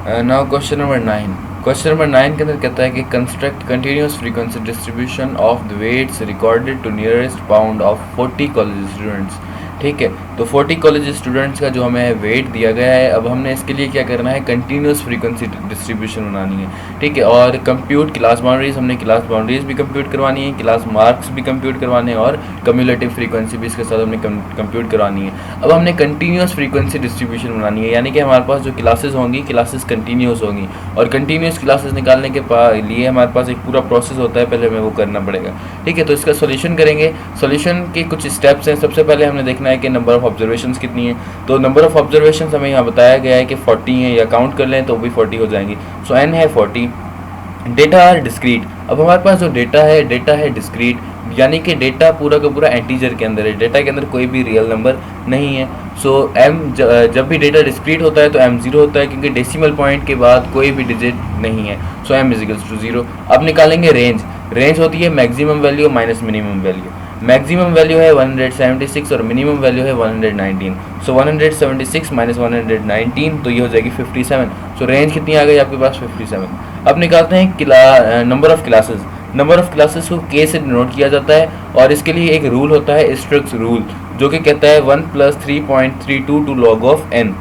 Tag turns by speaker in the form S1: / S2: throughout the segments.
S1: Now question number 9। Question number 9 के अंदर कहता है कि construct continuous frequency distribution of the weights recorded to nearest bound of 40 college students. ठीक है, तो 40 कॉलेज स्टूडेंट्स का जो हमें वेट दिया गया है, अब हमने इसके लिए क्या करना है, कंटिन्यूस फ्रीक्वेंसी डिस्ट्रीब्यूशन बनानी है। ठीक है, और कंप्यूट क्लास बाउंड्रीज, हमने क्लास बाउंड्रीज भी कंप्यूट करवानी है, क्लास मार्क्स भी कंप्यूट करवाने हैं, और कम्युलेटिव फ्रीक्वेंसी भी इसके साथ हमने कंप्यूट करवानी है। अब हमने कंटिन्यूस फ्रीक्वेंसी डिस्ट्रीब्यूशन बनानी है, यानी कि हमारे पास जो क्लासेस होंगी, क्लासेस कंटिन्यूस होंगी, और कंटिन्यूस क्लासेस निकालने के लिए हमारे पास एक पूरा प्रोसेस होता है, पहले हमें वो करना पड़ेगा। ठीक है, तो इसका सोल्यूशन करेंगे। सोल्यूशन के कुछ स्टेप्स हैं। सबसे पहले हमने देखना है कि नंबर ऑफ ऑब्जर्वेशंस कितनी है। तो नंबर ऑफ ऑब्जर्वेशंस हमें यहाँ बताया गया है कि 40 है, या काउंट कर लें तो भी 40 हो जाएंगी। सो n है 40। Data are discrete. अब हमारे पास जो डेटा है डिस्क्रीट, यानी कि डेटा पूरा का पूरा एंटीजर के अंदर है, डेटा के अंदर कोई भी रियल नंबर नहीं है। सो m जब भी डेटा डिस्क्रीट होता है तो m 0 होता है, क्योंकि डेसिमल पॉइंट के बाद कोई भी डिजिट नहीं है। सो m इजिकल्स टू 0। अब निकालेंगे रेंज। रेंज होती है maximum value minus minimum value. Maximum value है 176 और मिनिमम वैल्यू है 119। सो 176 माइनस 119, तो ये हो जाएगी 57। सो रेंज कितनी आ गई आपके पास, 57। अब निकालते हैं number of classes. Number of classes को k से डिनोट किया जाता है, और इसके लिए एक रूल होता है स्ट्रिक्स रूल, जो कि कहता है 1 + 3.322 log of n।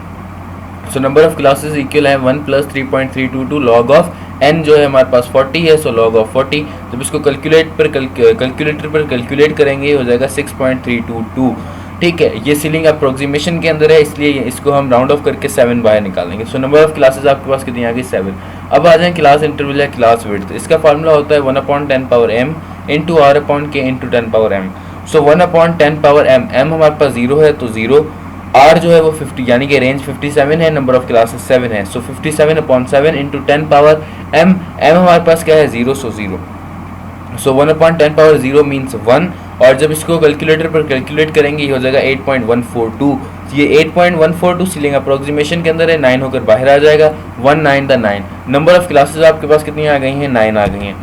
S1: So number of classes equal है 1 + 3.322 log of n, जो है हमारे पास 40 है। सो log of 40, जब इसको कैलकुलेटर पर कैलकुलेट करेंगे हो जाएगा 6.322। ठीक है, ये सीलिंग अप्रोक्सीमेशन के अंदर है, इसलिए इसको हम राउंड ऑफ करके 7 बाहर निकालेंगे। सो नंबर ऑफ क्लासेस आपके पास कितनी आ गई, 7। अब आ जाए क्लास इंटरवल या क्लास विड्थ। इसका फार्मूला होता है 1/10m into r/k into 10m। सो 1/10m, m हमारे पास 0 है तो 0, r जो है वो 50, यानी कि रेंज 57 है, नंबर ऑफ क्लासेस 7 है। सो 57/7 इंटू 10m, m हमारे पास क्या है, 0, सो 0। सो 1/10 मीन्स 1, और जब इसको कैलकुलेटर पर कैलकुलेट करेंगे ये हो जाएगा 8.142। ये 8.142 सीलिंग अप्रोक्सीमेशन के अंदर है, 9 होकर बाहर आ जाएगा, 19 द 9। नंबर ऑफ क्लासेस आपके पास कितनी आ गई हैं, 9 आ गई हैं।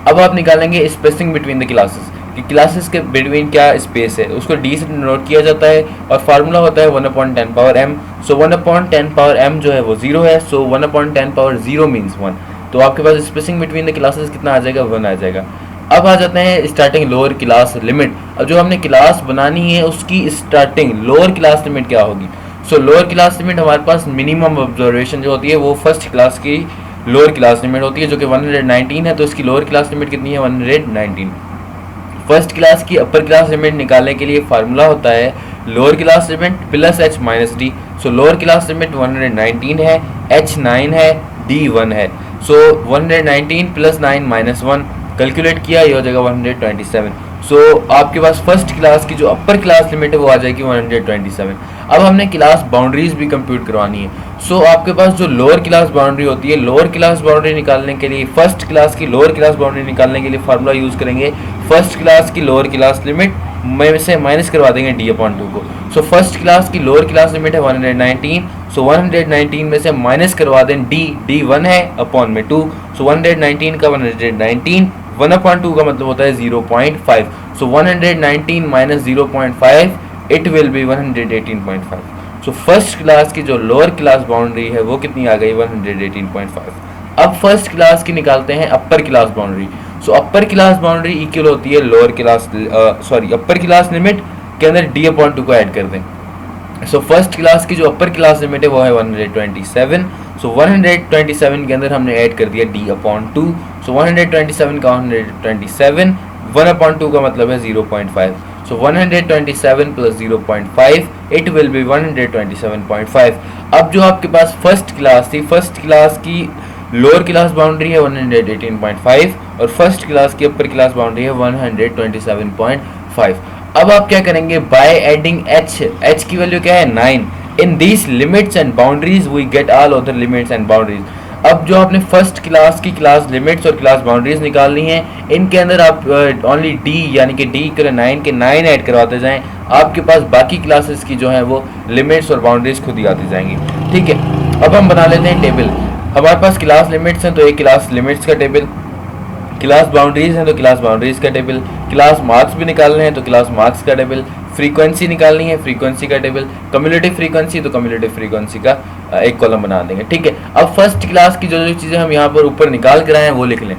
S1: अब आप निकालेंगे स्पेसिंग बिटवीन द क्लासेस, कि क्लासेस के बिटवीन क्या स्पेस है, उसको d से नोट किया जाता है, और फार्मूला होता है 1/10m। सो 1/10m जो है वो 0 है। सो 1/10 मीन्स 1। तो आपके पास स्पेसिंग बिटवीन द क्लासेस कितना आ जाएगा, 1 आ जाएगा। अब आ जाते हैं स्टार्टिंग लोअर क्लास लिमिट। अब जो हमने क्लास बनानी है उसकी स्टार्टिंग लोअर क्लास लिमिट क्या होगी। सो लोअर क्लास लिमिट हमारे पास मिनिमम ऑब्जर्वेशन जो होती है वो फर्स्ट क्लास की लोअर क्लास लिमिट होती है, जो कि 119 है। तो इसकी लोअर क्लास लिमिट कितनी है, 119। फर्स्ट क्लास की अपर क्लास लिमिट निकालने के लिए फार्मूला होता है lower class limit plus h minus D. सो लोअर क्लास लिमिट 119 है, h 9 है, d 1 है। सो 119 प्लस 9 माइनस 1 कैलकुलेट किया, ये हो जाएगा 127। सो आपके पास फर्स्ट क्लास की जो अपर क्लास लिमिट है वो आ जाएगी 127। अब हमने क्लास बाउंड्रीज भी कंप्यूट करवानी है। सो आपके पास जो लोअर क्लास बाउंड्री होती है, लोअर क्लास बाउंड्री निकालने के लिए, फर्स्ट क्लास की लोअर क्लास बाउंड्री निकालने के लिए फार्मूला यूज करेंगे फर्स्ट क्लास की लोअर क्लास लिमिट में से माइनस करवा देंगे d/2 को। सो फर्स्ट क्लास की लोअर क्लास लिमिट है 119। सो 119 में से माइनस करवा दें d 1 है अपॉन में 2। सो 119 का 119, 1/2 का मतलब होता है 0.5। सो 119 minus 0.5, it will be 118.5। So first class की जो लोअर क्लास बाउंड्री है वो कितनी आ गई, 118.5। अब फर्स्ट क्लास की निकालते हैं अपर क्लास बाउंड्री। सो अपर क्लास बाउंड्री इक्वल होती है lower class upper class limit के अंदर d/2 को ऐड कर दें। सो फर्स्ट क्लास की जो अपर क्लास लिमिट है वो है 127। सो 127 के अंदर हमने ऐड कर दिया d/2। सो 127 का 127, 1/2 का मतलब है 0.5। सो 127 प्लस 0.5, इट विल बी 127.5। अब जो आपके पास फर्स्ट क्लास थी, फर्स्ट क्लास की लोअर क्लास बाउंड्री है 118.5 और फर्स्ट क्लास की अपर क्लास बाउंड्री है 127.5। अब आप क्या करेंगे, बाय एडिंग h की वैल्यू क्या है 9। In these limits and boundaries we get all other limits and boundaries. अब जो आपने फर्स्ट क्लास की क्लास लिमिट्स और क्लास बाउंड्रीज निकालनी है, इनके अंदर आप ओनली d यानी कि d के 9 के 9 ऐड करवाते जाएं, आपके पास बाकी क्लासेस की जो है वो लिमिट्स और बाउंड्रीज खुद ही आती जाएंगी। ठीक है, अब हम बना लेते हैं टेबल। हमारे पास क्लास लिमिट्स हैं तो एक क्लास लिमिट्स का टेबल, क्लास बाउंड्रीज हैं तो क्लास बाउंड्रीज का टेबल, क्लास मार्क्स भी निकालने हैं तो क्लास मार्क्स का टेबल, फ्रीक्वेंसी निकालनी है, फ्रीक्वेंसी का टेबल, कम्युलेटिव फ्रीक्वेंसी तो कम्युलेटिव फ्रीक्वेंसी का एक कॉलम बना देंगे, ठीक है। अब फर्स्ट क्लास की जो जो चीज़ें हम यहाँ पर ऊपर निकाल कर आए हैं वो लिख लें।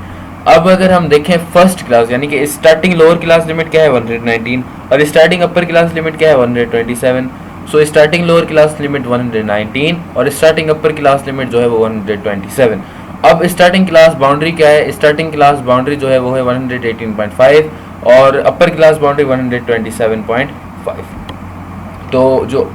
S1: अब अगर हम देखें फर्स्ट क्लास यानी कि स्टार्टिंग लोअर क्लास लिमिट क्या है 119 और स्टार्टिंग अपर क्लास लिमिट क्या है 127। So starting lower class limit 119 और स्टार्टिंग अपर क्लास लिमिट जो है वो 127। अब स्टार्टिंग क्लास बाउंड्री क्या है, स्टार्टिंग क्लास बाउंड्री जो है वो है 118.5 और अपर क्लास बाउंड्री 127.5। तो जो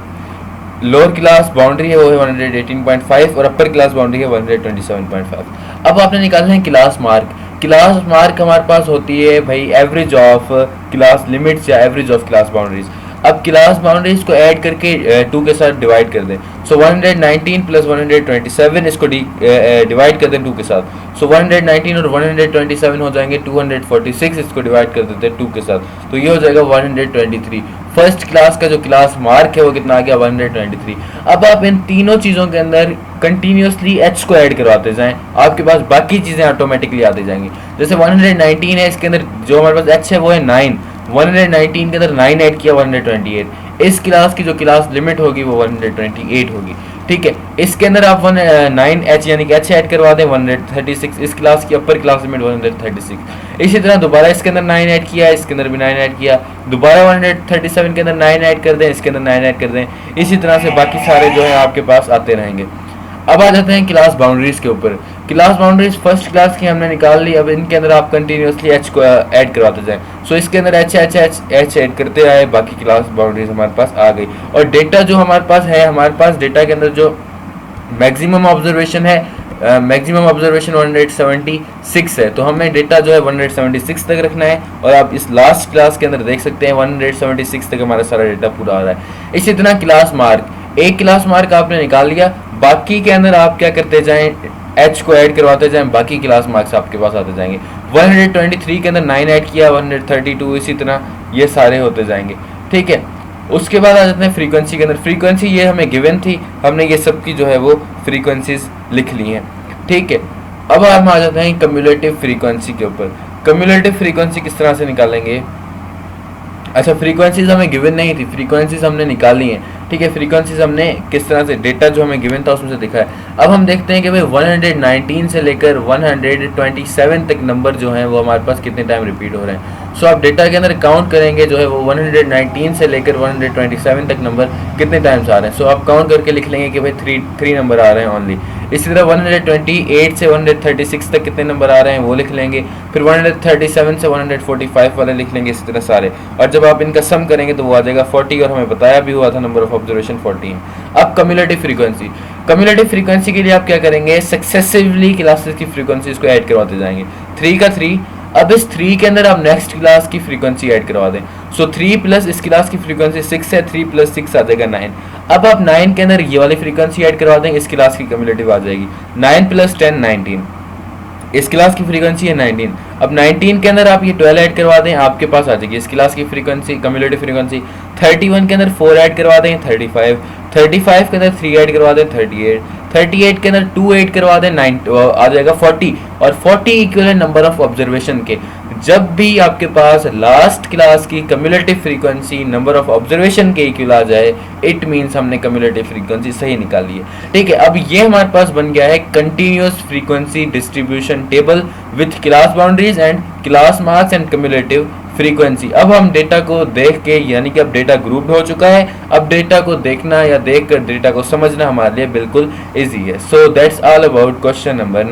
S1: लोअर क्लास बाउंड्री है वो है 118.5 और अपर क्लास बाउंड्री है 127.5। अब आपने निकालना है क्लास मार्क। क्लास मार्क हमारे पास होती है भाई एवरेज ऑफ क्लास लिमिट्स या एवरेज ऑफ क्लास बाउंड्रीज। अब क्लास बाउंड्रीज को ऐड करके 2 के साथ डिवाइड कर दें। सो 119 प्लस 127 इसको डिवाइड कर दें 2 के साथ। सो 119 और 127 हो जाएंगे 246, इसको डिवाइड कर देते हैं 2 के साथ, तो ये हो जाएगा 123। फर्स्ट क्लास का जो क्लास मार्क है वो कितना आ गया 123। अब आप इन तीनों चीज़ों के अंदर कंटिन्यूसली एच को ऐड करवाते जाएं, आपके पास बाकी चीज़ें ऑटोमेटिकली आती जाएंगी। जैसे 119 है, इसके अंदर जो हमारे पास एच है वो है 9, 119 के अंदर 9 ऐड किया 128। इस क्लास की जो क्लास लिमिट होगी वो 128 होगी, ठीक है। इसके अंदर आप 9H यानी कि H ऐड करवा दें 136, इस क्लास की अपर क्लास लिमिट 136। इसी तरह दोबारा इसके अंदर 9 ऐड किया, इसके अंदर भी 9 ऐड किया, दोबारा 137 के अंदर 9 ऐड कर दें, इसके अंदर 9 ऐड कर दें, इसी तरह से बाकी सारे जो है आपके पास आते रहेंगे। अब आ जाते हैं क्लास बाउंड्रीज के ऊपर। क्लास बाउंड्रीज फर्स्ट क्लास की हमने निकाल ली, अब इनके अंदर आप कंटिन्यूसली एच को ऐड करवाते जाएं। सो इसके अंदर H H H H add करते आए, बाकी क्लास बाउंड्रीज हमारे पास आ गई। और डेटा जो हमारे पास है, हमारे पास डेटा के अंदर जो मैक्सिमम ऑब्जर्वेशन है, मैक्सिमम ऑब्जर्वेशन 176 है, तो हमें डेटा जो है 176 तक रखना है। और आप इस लास्ट क्लास के अंदर देख सकते हैं 176 तक हमारा सारा डेटा पूरा आ रहा है। इसी तरह क्लास मार्क, एक क्लास मार्क आपने निकाल लिया, बाकी के अंदर आप क्या करते जाएं, एच को ऐड करवाते जाएं, बाकी क्लास मार्क्स आपके पास आते जाएंगे। 123 के अंदर 9 ऐड किया 132, इसी तरह ये सारे होते जाएंगे, ठीक है। उसके बाद आ जाते हैं फ्रीक्वेंसी के अंदर। फ्रीक्वेंसी ये हमें गिवन थी, हमने ये सब की जो है वो फ्रीक्वेंसीज लिख ली हैं, ठीक है। अब हम आ जाते हैं कम्युलेटिव फ्रीक्वेंसी के ऊपर। कम्युलेटिव फ्रीक्वेंसी किस तरह से निकालेंगे। अच्छा, फ्रीक्वेंसीज हमें गिवन नहीं थी, फ्रीक्वेंसीज हमने निकाली हैं, ठीक है। फ्रीक्वेंसीज हमने किस तरह से, डेटा जो हमें गिवन था उसमें से दिखा है। अब हम देखते हैं कि भाई 119 से लेकर 127 तक नंबर जो हैं वो हमारे पास कितने टाइम रिपीट हो रहे हैं। सो आप डेटा के अंदर काउंट करेंगे जो है वो 119 से लेकर 127 तक नंबर कितने टाइम्स आ रहे हैं। सो आप काउंट करके लिख लेंगे कि भाई 3 नंबर आ रहे हैं ओनली। इसी तरह 128 से 136 तक कितने नंबर आ रहे हैं वो लिख लेंगे, फिर 137 से 145 वाले लिख लेंगे, इसी तरह सारे। और जब आप इनका सम करेंगे तो वो आ जाएगा 40, और हमें बताया भी हुआ था नंबर ऑफ ऑब्जर्वेशन 14। अब कम्युलेटिव फ्रीक्वेंसी, कम्युलेटिव फ्रीक्वेंसी के लिए आप क्या करेंगे, सक्सेसिवली क्लासेस की फ्रीक्वेंसीज को ऐड करवाते जाएंगे। 3 का 3, अब इस 3 के अंदर आप नेक्स्ट क्लास की फ्रीक्वेंसी ऐड करवा दें। सो 3 प्लस इस क्लास की फ्रीक्वेंसी 6 है, 3 प्लस 6 आ जाएगा 9। अब आप 9 के अंदर ये वाली फ्रीक्वेंसी ऐड करवा दें, इस क्लास की कम्युलेटिव आ जाएगी 9 प्लस 10 19, इस क्लास की फ्रीक्वेंसी है 19। अब 19 के अंदर आप ये 12 ऐड करवा दें, आपके पास आ जाएगी इस क्लास की फ्रीक्वेंसी, कम्युलेटिव फ्रीक्वेंसी। 31 के अंदर 4 ऐड करवा दें 35, 35 के अंदर 3 ऐड करवा दें 38, 38 के अंदर 2 ऐड करवा दें 9 आ जाएगा 40, और 40 इक्वल है नंबर ऑफ ऑब्जर्वेशन के। जब भी आपके पास लास्ट क्लास की cumulative frequency number of observation के इक्वल आ जाए, इट मींस हमने कम्युलेटिव फ्रीक्वेंसी सही निकाली है, ठीक है। अब ये हमारे पास बन गया है continuous frequency distribution table with class boundaries and class marks and cumulative frequency. अब हम डेटा को देख के, यानी कि अब डेटा ग्रुप्ड हो चुका है, अब डेटा को देखना या देख कर डेटा को समझना हमारे लिए बिल्कुल ईजी है। So that's all about question number